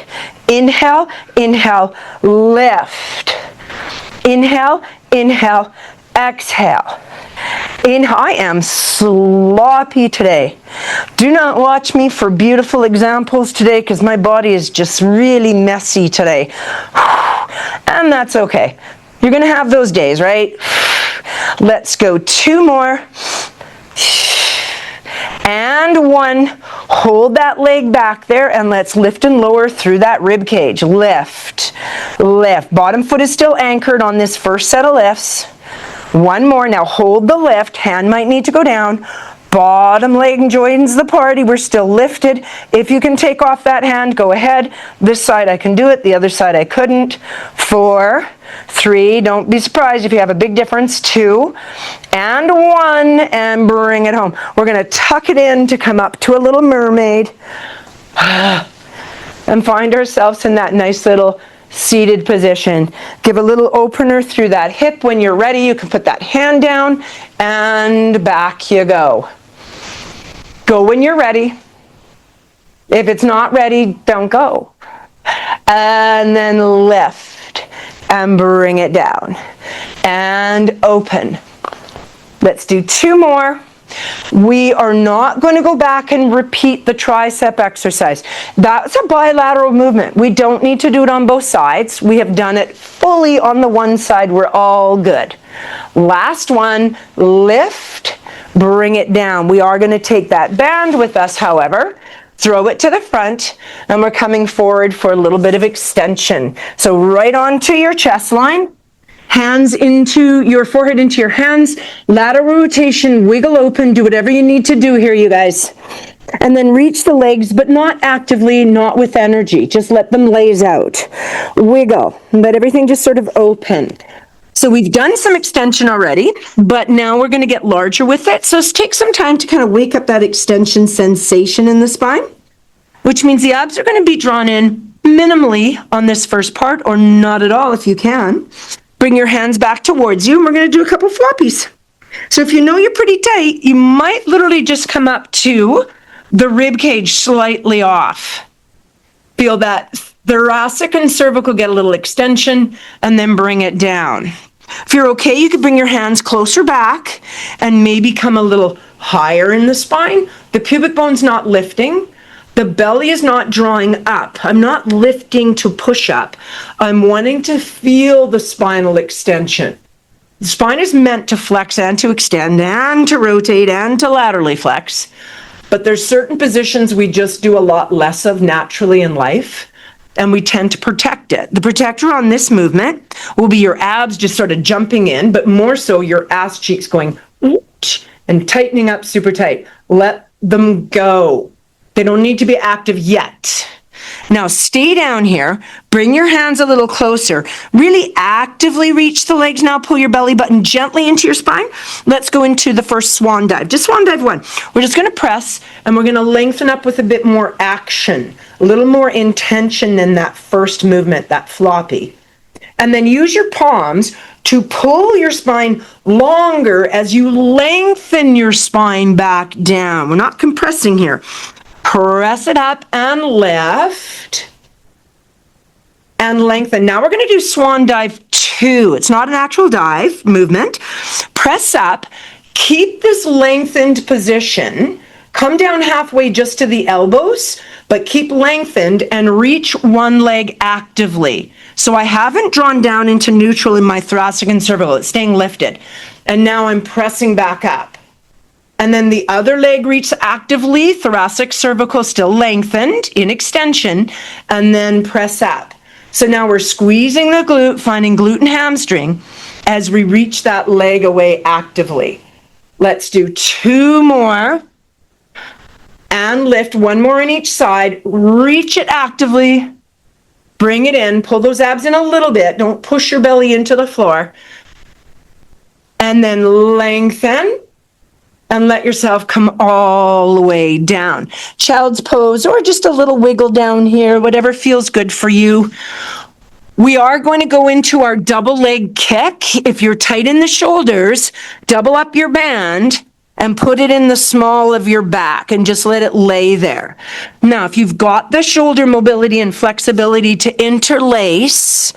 Inhale, inhale, lift. Inhale, inhale, exhale. I am sloppy today. Do not watch me for beautiful examples today because my body is just really messy today. And that's okay. You're going to have those days, right? Let's go 2 more. And 1. Hold that leg back there and let's lift and lower through that rib cage. Lift, lift. Bottom foot is still anchored on this first set of lifts. 1 more. Now hold the lift. Hand might need to go down. Bottom leg joins the party. We're still lifted. If you can take off that hand, go ahead. This side I can do it. The other side I couldn't. 4, 3. Don't be surprised if you have a big difference. 2 and 1 and bring it home. We're going to tuck it in to come up to a little mermaid and find ourselves in that nice little seated position. Give a little opener through that hip. When you're ready, you can put that hand down and back you go. Go when you're ready. If it's not ready, don't go. And then lift and bring it down and open. Let's do 2 more. We are not going to go back and repeat the tricep exercise. That's a bilateral movement. We don't need to do it on both sides. We have done it fully on the one side. We're all good. Last one, lift, bring it down. We are going to take that band with us, however. Throw it to the front, and we're coming forward for a little bit of extension. So right onto your chest line. Hands into your forehead, into your hands, lateral rotation, wiggle open, do whatever you need to do here, you guys. And then reach the legs, but not actively, not with energy. Just let them laze out. Wiggle, let everything just sort of open. So we've done some extension already, but now we're going to get larger with it. So take some time to kind of wake up that extension sensation in the spine, which means the abs are going to be drawn in minimally on this first part, or not at all if you can. Bring your hands back towards you, and we're going to do a couple floppies. So if you know you're pretty tight, you might literally just come up to the rib cage slightly off. Feel that thoracic and cervical get a little extension, and then bring it down. If you're okay, you could bring your hands closer back and maybe come a little higher in the spine. The pubic bone's not lifting. The belly is not drawing up. I'm not lifting to push up. I'm wanting to feel the spinal extension. The spine is meant to flex and to extend and to rotate and to laterally flex. But there's certain positions we just do a lot less of naturally in life, and we tend to protect it. The protector on this movement will be your abs just sort of jumping in, but more so your ass cheeks going and tightening up super tight. Let them go. They don't need to be active yet. Now stay down here, bring your hands a little closer, really actively reach the legs now, pull your belly button gently into your spine. Let's go into the first swan dive, just swan dive 1. We're just going to press and we're going to lengthen up with a bit more action, a little more intention than that first movement, that floppy. And then use your palms to pull your spine longer as you lengthen your spine back down. We're not compressing here. Press it up and lift and lengthen. Now we're going to do swan dive 2. It's not an actual dive movement. Press up, keep this lengthened position, come down halfway just to the elbows, but keep lengthened and reach one leg actively. So I haven't drawn down into neutral in my thoracic and cervical. It's staying lifted. And now I'm pressing back up. And then the other leg reaches actively, thoracic, cervical still lengthened in extension, and then press up. So now we're squeezing the glute, finding glute and hamstring as we reach that leg away actively. Let's do 2 more. And lift, 1 more on each side. Reach it actively. Bring it in. Pull those abs in a little bit. Don't push your belly into the floor. And then lengthen. And let yourself come all the way down. Child's pose or just a little wiggle down here, whatever feels good for you. We are going to go into our double leg kick. If you're tight in the shoulders, double up your band and put it in the small of your back and just let it lay there. Now, if you've got the shoulder mobility and flexibility to interlace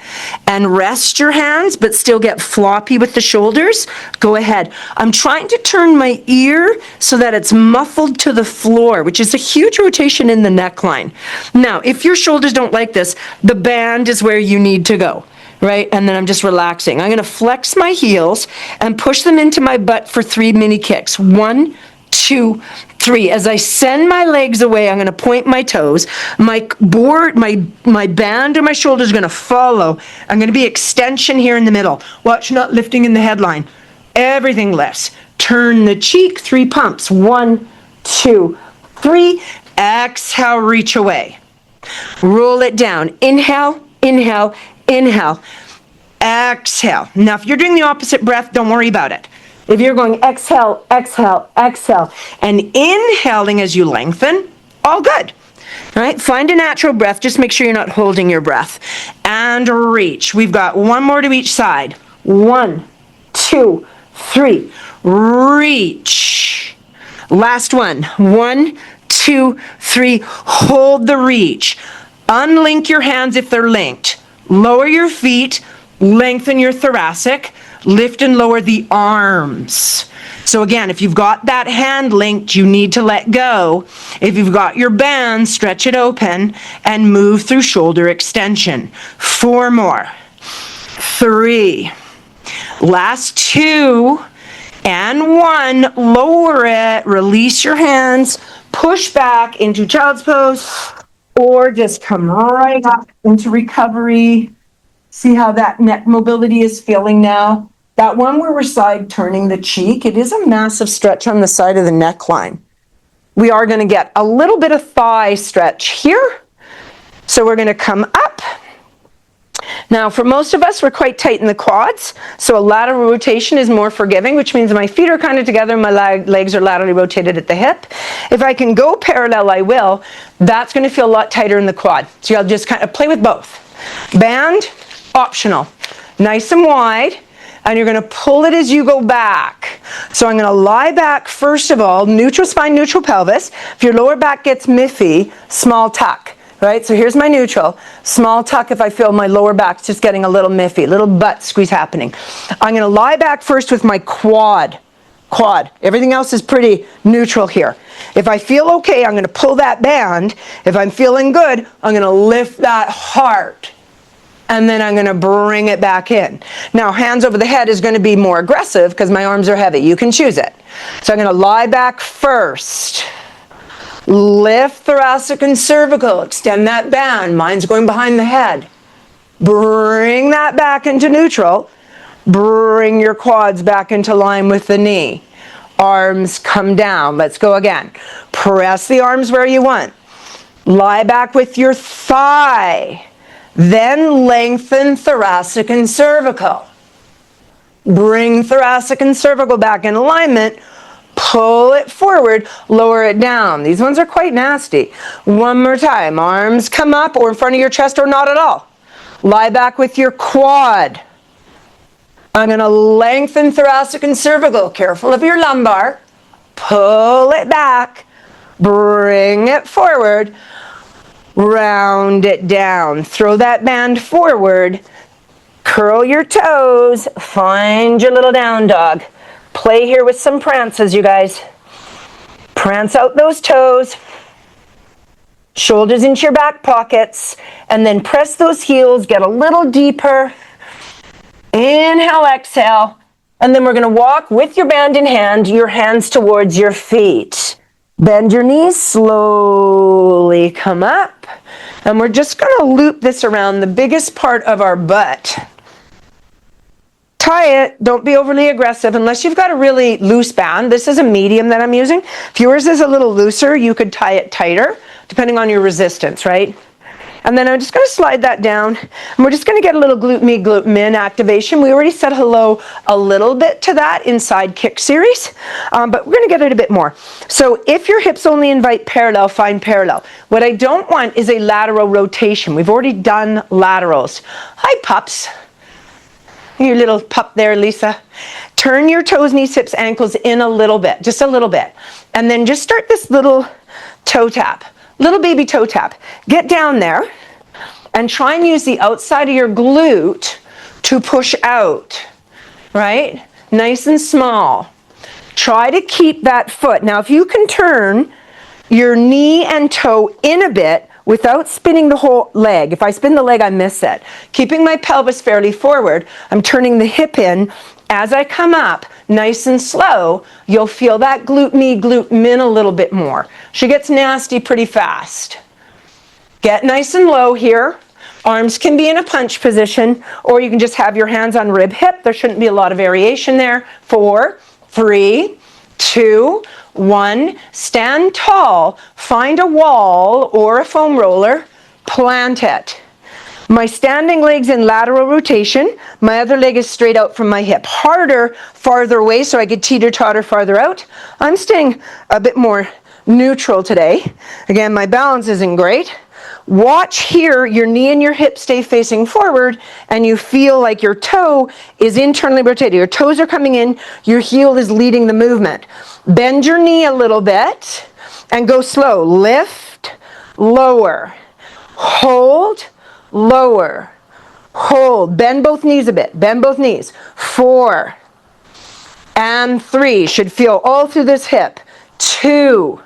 and rest your hands, but still get floppy with the shoulders, go ahead. I'm trying to turn my ear so that it's muffled to the floor, which is a huge rotation in the neckline. Now, if your shoulders don't like this, the band is where you need to go. Right? And then I'm just relaxing. I'm going to flex my heels and push them into my butt for 3 mini kicks. 1, 2, 3. As I send my legs away, I'm going to point my toes. My band or my shoulder is going to follow. I'm going to be extension here in the middle. Watch, not lifting in the headline. Everything lifts. Turn the cheek, 3 pumps. 1, 2, 3. Exhale, reach away. Roll it down. Inhale, inhale, inhale, exhale. Now, if you're doing the opposite breath, don't worry about it. If you're going exhale, exhale, exhale, and inhaling as you lengthen, all good. All right, find a natural breath. Just make sure you're not holding your breath. And reach. We've got 1 more to each side. 1, 2, 3. Reach. Last one. 1, 2, 3. Hold the reach. Unlink your hands if they're linked. Lower your feet, lengthen your thoracic, lift and lower the arms. So again, if you've got that hand linked, you need to let go. If you've got your band, stretch it open and move through shoulder extension. 4 more. 3. Last 2 and 1. Lower it, release your hands, push back into child's pose. Or just come right up into recovery. See how that neck mobility is feeling now. That one where we're side turning the cheek, it is a massive stretch on the side of the neckline. We are going to get a little bit of thigh stretch here. So we're going to come up. Now, for most of us, we're quite tight in the quads, so a lateral rotation is more forgiving, which means my feet are kind of together, my legs are laterally rotated at the hip. If I can go parallel, I will. That's going to feel a lot tighter in the quad. So I'll just kind of play with both. Band, optional. Nice and wide, and you're going to pull it as you go back. So I'm going to lie back, first of all, neutral spine, neutral pelvis. If your lower back gets miffy, small tuck. Right, so here's my neutral. Small tuck if I feel my lower back's just getting a little miffy, little butt squeeze happening. I'm going to lie back first with my quad. Everything else is pretty neutral here. If I feel okay, I'm going to pull that band. If I'm feeling good, I'm going to lift that heart. And then I'm going to bring it back in. Now, hands over the head is going to be more aggressive because my arms are heavy. You can choose it. So I'm going to lie back first. Lift thoracic and cervical, extend that band. Mine's going behind the head. Bring that back into neutral. Bring your quads back into line with the knee. Arms come down. Let's go again. Press the arms where you want. Lie back with your thigh. Then lengthen thoracic and cervical. Bring thoracic and cervical back in alignment. Pull it forward, lower it down. These ones are quite nasty. 1 more time. Arms come up or in front of your chest or not at all. Lie back with your quad. I'm going to lengthen thoracic and cervical. Careful of your lumbar. Pull it back. Bring it forward. Round it down. Throw that band forward. Curl your toes. Find your little down dog. Play here with some prances, you guys. Prance out those toes. Shoulders into your back pockets. And then press those heels. Get a little deeper. Inhale, exhale. And then we're going to walk with your band in hand, your hands towards your feet. Bend your knees, slowly come up. And we're just going to loop this around the biggest part of our butt. Tie it. Don't be overly aggressive unless you've got a really loose band. This is a medium that I'm using. If yours is a little looser, you could tie it tighter, depending on your resistance, right? And then I'm just going to slide that down. And we're just going to get a little glute me, glute min activation. We already said hello a little bit to that inside kick series, but we're going to get it a bit more. So if your hips only invite parallel, find parallel. What I don't want is a lateral rotation. We've already done laterals. Hi, pups. Your little pup there, Lisa. Turn your toes, knees, hips, ankles in a little bit, just a little bit. And then just start this little toe tap. Little baby toe tap. Get down there and try and use the outside of your glute to push out, right? Nice and small. Try to keep that foot. Now, if you can turn your knee and toe in a bit without spinning the whole leg. If I spin the leg, I miss it. Keeping my pelvis fairly forward, I'm turning the hip in. As I come up, nice and slow, you'll feel that glute me, glute min a little bit more. She gets nasty pretty fast. Get nice and low here. Arms can be in a punch position, or you can just have your hands on rib hip. There shouldn't be a lot of variation there. 4, 3, 2, 1. Stand tall. Find a wall or a foam roller. Plant it. My standing leg's in lateral rotation. My other leg is straight out from my hip. Harder, farther away, so I could teeter-totter farther out. I'm staying a bit more neutral today. Again, my balance isn't great. Watch here, your knee and your hip stay facing forward, and you feel like your toe is internally rotated. Your toes are coming in, your heel is leading the movement. Bend your knee a little bit, and go slow. Lift, lower, hold, lower, hold. Bend both knees a bit. Bend both knees. 4 and 3. Should feel all through this hip. 2,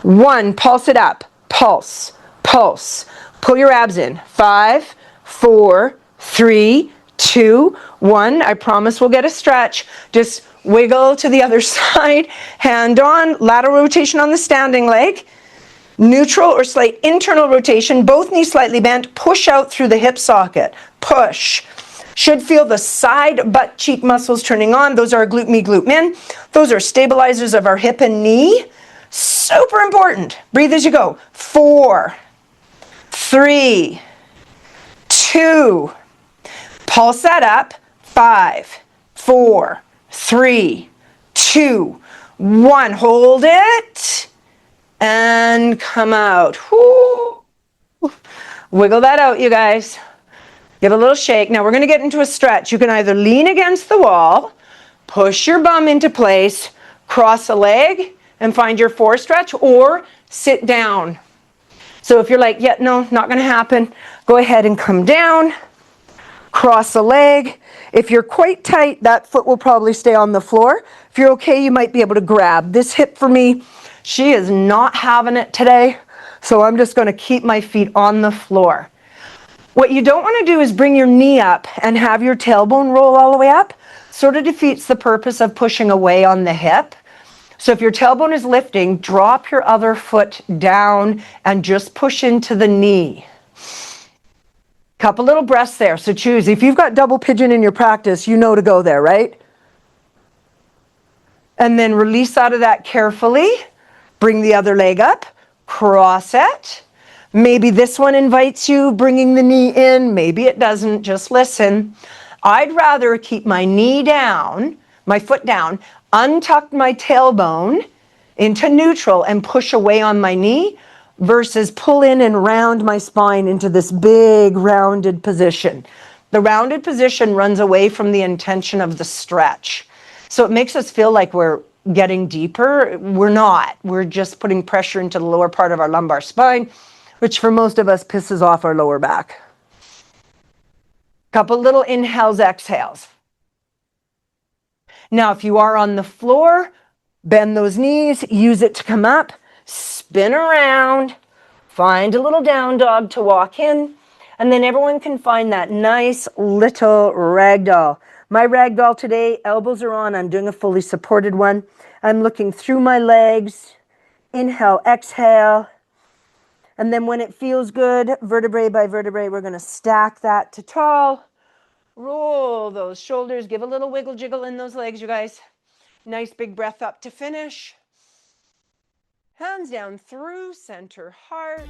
1. Pulse it up. Pulse, pulse. Pull your abs in. 5, 4, 3, 2, 1. I promise we'll get a stretch. Just wiggle to the other side. Hand on. Lateral rotation on the standing leg. Neutral or slight internal rotation, both knees slightly bent, push out through the hip socket. Push. Should feel the side butt cheek muscles turning on. Those are our glute me, glute min. Those are stabilizers of our hip and knee. Super important. Breathe as you go. 4, 3, 2. Pulse that up. 5, 4, 3, 2, 1. Hold it. And come out. Woo. Wiggle that out, you guys. Give a little shake. Now we're going to get into a stretch. You can either lean against the wall, push your bum into place, cross a leg, and find your 4 stretch, or sit down. So if you're like, yeah, no, not going to happen, go ahead and come down, cross a leg. If you're quite tight, that foot will probably stay on the floor. If you're okay, you might be able to grab. This hip for me, she is not having it today, so I'm just going to keep my feet on the floor. What you don't want to do is bring your knee up and have your tailbone roll all the way up. Sort of defeats the purpose of pushing away on the hip. So if your tailbone is lifting, drop your other foot down and just push into the knee. Couple little breaths there, so choose. If you've got double pigeon in your practice, you know to go there, right? And then release out of that carefully. Bring the other leg up, cross it. Maybe this one invites you, bringing the knee in. Maybe it doesn't, just listen. I'd rather keep my knee down, my foot down, untuck my tailbone into neutral and push away on my knee versus pull in and round my spine into this big rounded position. The rounded position runs away from the intention of the stretch. So it makes us feel like we're getting deeper. We're not. We're just putting pressure into the lower part of our lumbar spine, which for most of us pisses off our lower back. Couple little inhales, exhales. Now, if you are on the floor, bend those knees, use it to come up, spin around, find a little down dog to walk in, and then everyone can find that nice little ragdoll. My ragdoll today, elbows are on. I'm doing a fully supported one. I'm looking through my legs. Inhale, exhale. And then when it feels good, vertebrae by vertebrae, we're going to stack that to tall. Roll those shoulders. Give a little wiggle jiggle in those legs, you guys. Nice big breath up to finish. Hands down through center heart.